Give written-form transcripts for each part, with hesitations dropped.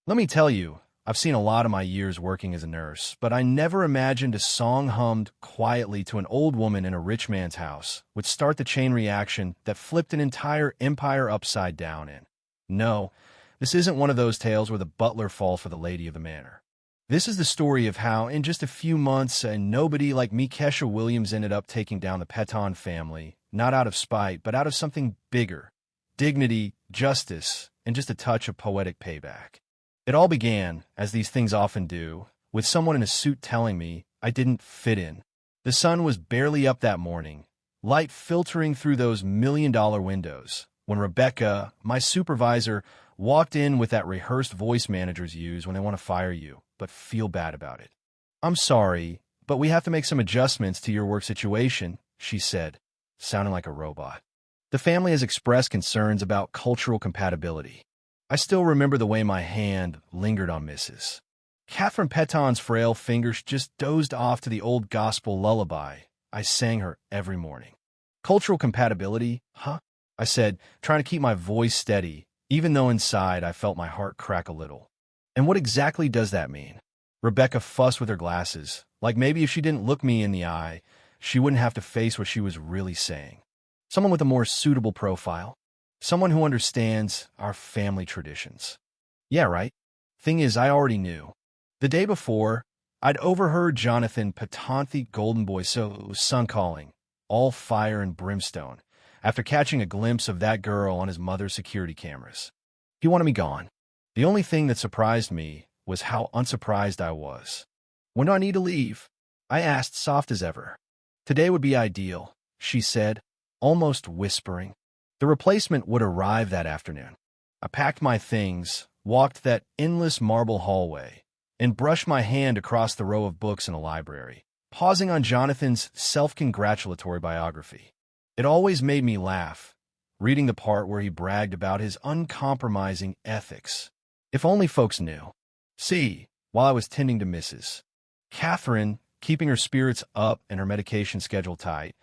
Let me tell you, I've seen a lot of my years working as a nurse, but I never imagined a song hummed quietly to an old woman in a rich man's house would start the chain reaction that flipped an entire empire upside down in. No, this isn't one of those tales where the butler falls for the lady of the manor. This is the story of how, in just a few months, a nobody like Kesha Williams ended up taking down the Peton family, not out of spite, but out of something bigger: dignity, justice, and just a touch of poetic payback. It all began, as these things often do, with someone in a suit telling me I didn't fit in. The sun was barely up that morning, light filtering through those million-dollar windows, when Rebecca, my supervisor, walked in with that rehearsed voice managers use when they want to fire you, but feel bad about it. "I'm sorry, but we have to make some adjustments to your work situation," she said, sounding like a robot. "The family has expressed concerns about cultural compatibility." I still remember the way my hand lingered on Mrs. Catherine Peton's frail fingers just dozed off to the old gospel lullaby I sang her every morning. "Cultural compatibility, huh?" I said, trying to keep my voice steady, even though inside I felt my heart crack a little. "And what exactly does that mean?" Rebecca fussed with her glasses, like maybe if she didn't look me in the eye, she wouldn't have to face what she was really saying. "Someone with a more suitable profile. Someone who understands our family traditions." Yeah, right. Thing is, I already knew. The day before, I'd overheard Jonathan Patonthi Golden Boy son calling, all fire and brimstone, after catching a glimpse of that girl on his mother's security cameras. He wanted me gone. The only thing that surprised me was how unsurprised I was. "When do I need to leave?" I asked, soft as ever. "Today would be ideal," she said, almost whispering. The replacement would arrive that afternoon. I packed my things, walked that endless marble hallway, and brushed my hand across the row of books in the library, pausing on Jonathan's self-congratulatory biography. It always made me laugh, reading the part where he bragged about his uncompromising ethics. If only folks knew. See, while I was tending to Mrs. Catherine, keeping her spirits up and her medication schedule tight,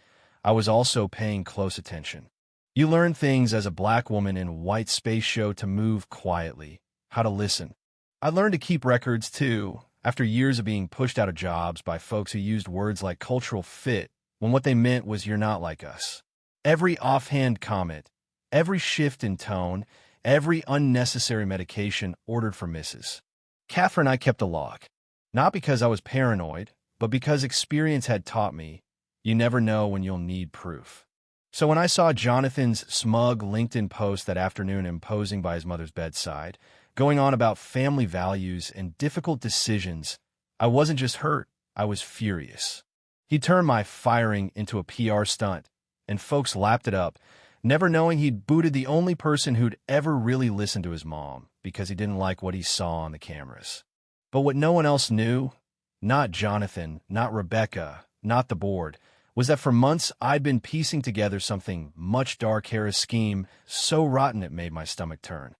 I was also paying close attention. You learn things as a black woman in a white space show: to move quietly, how to listen. I learned to keep records, too, after years of being pushed out of jobs by folks who used words like cultural fit when what they meant was "you're not like us." Every offhand comment, every shift in tone, every unnecessary medication ordered for Mrs. Catherine, I kept a log. Not because I was paranoid, but because experience had taught me you never know when you'll need proof. So when I saw Jonathan's smug LinkedIn post that afternoon imposing by his mother's bedside, going on about family values and difficult decisions, I wasn't just hurt, I was furious. He turned my firing into a PR stunt, and folks lapped it up, never knowing he'd booted the only person who'd ever really listened to his mom because he didn't like what he saw on the cameras. But what no one else knew, not Jonathan, not Rebecca, not the board, was that for months I'd been piecing together something much darker, a scheme so rotten it made my stomach turn.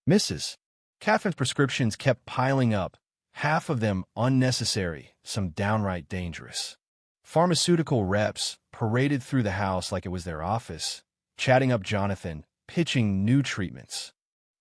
Mrs. Catherine's prescriptions kept piling up, half of them unnecessary, some downright dangerous. Pharmaceutical reps paraded through the house like it was their office, chatting up Jonathan, pitching new treatments.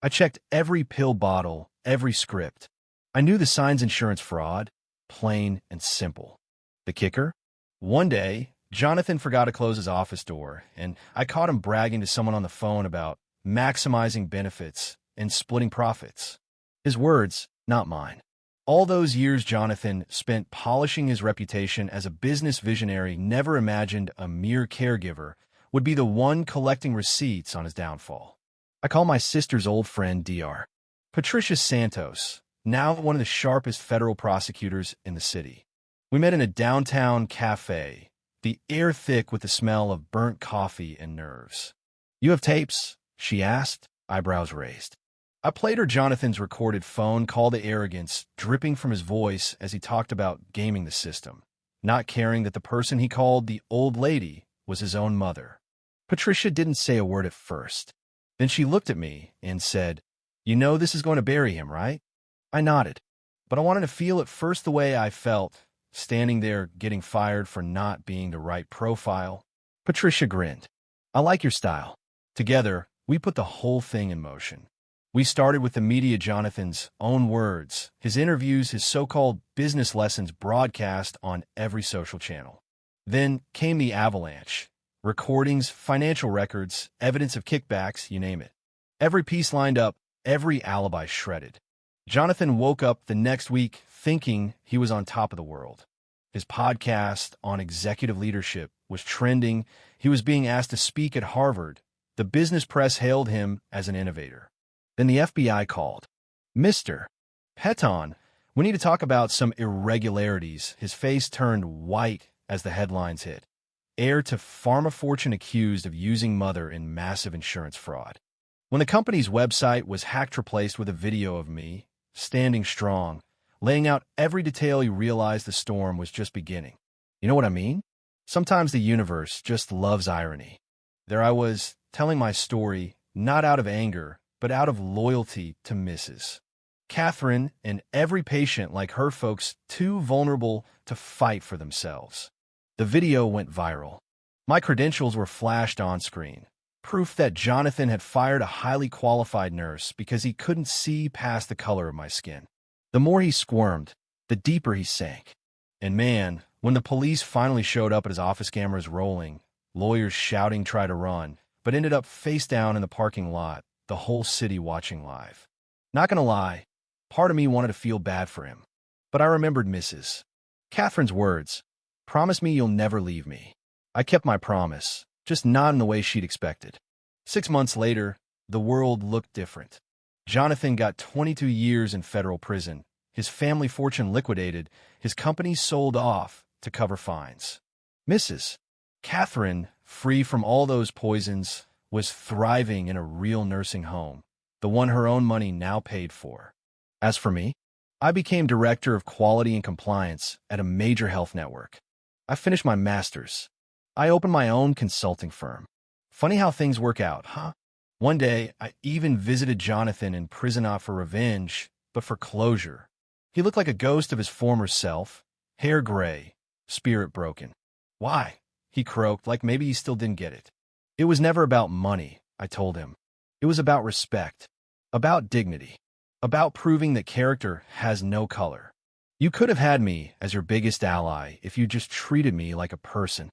I checked every pill bottle, every script. I knew the signs: insurance fraud, plain and simple. The kicker? One day, Jonathan forgot to close his office door, and I caught him bragging to someone on the phone about maximizing benefits and splitting profits. His words, not mine. All those years Jonathan spent polishing his reputation as a business visionary never imagined a mere caregiver would be the one collecting receipts on his downfall. I call my sister's old friend Dr. Patricia Santos, now one of the sharpest federal prosecutors in the city. We met in a downtown cafe, the air thick with the smell of burnt coffee and nerves. "You have tapes?" she asked, eyebrows raised. I played her Jonathan's recorded phone call, the arrogance dripping from his voice as he talked about gaming the system, not caring that the person he called the old lady was his own mother. Patricia didn't say a word at first. Then she looked at me and said, "You know this is going to bury him, right?" I nodded, but I wanted to feel at first the way I felt, standing there getting fired for not being the right profile. Patricia grinned. "I like your style." Together, we put the whole thing in motion. We started with the media, Jonathan's own words, his interviews, his so-called business lessons broadcast on every social channel. Then came the avalanche. Recordings, financial records, evidence of kickbacks, you name it. Every piece lined up, every alibi shredded. Jonathan woke up the next week thinking he was on top of the world. His podcast on executive leadership was trending. He was being asked to speak at Harvard. The business press hailed him as an innovator. Then the FBI called. Mr. Peton, we need to talk about some irregularities. His face turned white as the headlines hit. Heir to pharma fortune accused of using mother in massive insurance fraud. When the company's website was hacked, replaced with a video of me, standing strong, laying out every detail, he realized the storm was just beginning. You know what I mean? Sometimes the universe just loves irony. There I was, telling my story, not out of anger, but out of loyalty to Mrs. Catherine and every patient like her, folks too vulnerable to fight for themselves. The video went viral. My credentials were flashed on screen. Proof that Jonathan had fired a highly qualified nurse because he couldn't see past the color of my skin. The more he squirmed, the deeper he sank. And man, when the police finally showed up at his office, cameras rolling, lawyers shouting, try to run, but ended up face down in the parking lot, the whole city watching live. Not gonna lie, part of me wanted to feel bad for him. But I remembered Mrs. Catherine's words, "Promise me you'll never leave me." I kept my promise, just not in the way she'd expected. 6 months later, the world looked different. Jonathan got 22 years in federal prison, his family fortune liquidated, his company sold off to cover fines. Mrs. Catherine, free from all those poisons, was thriving in a real nursing home, the one her own money now paid for. As for me, I became director of quality and compliance at a major health network. I finished my master's. I opened my own consulting firm. Funny how things work out, huh? One day, I even visited Jonathan in prison, not for revenge, but for closure. He looked like a ghost of his former self, hair gray, spirit broken. Why? He croaked, like maybe he still didn't get it. It was never about money, I told him. It was about respect, about dignity, about proving that character has no color. You could have had me as your biggest ally if you just treated me like a person.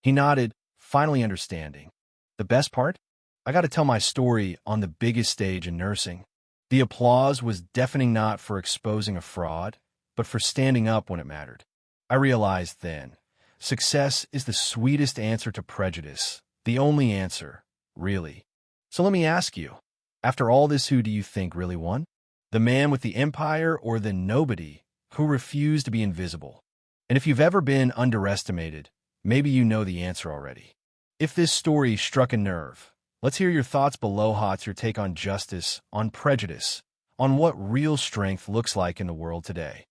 He nodded, finally understanding. The best part? I got to tell my story on the biggest stage in nursing. The applause was deafening, not for exposing a fraud, but for standing up when it mattered. I realized then, success is the sweetest answer to prejudice, the only answer, really. So let me ask you, after all this, who do you think really won? The man with the empire or the nobody who refused to be invisible? And if you've ever been underestimated, maybe you know the answer already. If this story struck a nerve, let's hear your thoughts below. What's your take on justice, on prejudice, on what real strength looks like in the world today?